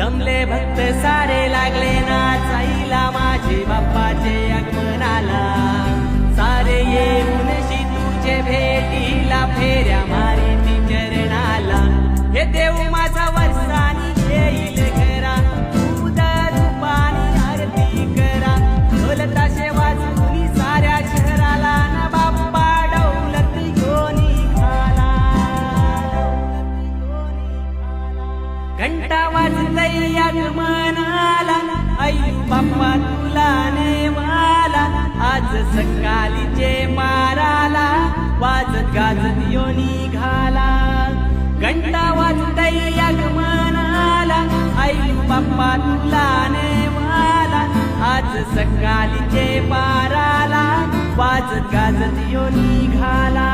जमले भक्त सारे लागले नाचायला माझे बाप्पाचे आगमनाला सारे येऊन तुझे भेटीला फेऱ्या मारी चरणाला हे देव माझा वर्षानी येईल घरा उदर पाणी आरती करा ढोल ताशे वाजवून साऱ्या शहराला ना बाप्पा डौलत घेऊन खाला घंटा वाजतय आगमनाला आई बाप्पा तुला नेवाला आज सकाळीचे माराला वाजत गाजत यो निघाला घंटा वाजतय आगमनाला आई बाप्पा तुला नेवाला आज सकाळीचे माराला वाजत गाजत यो निघाला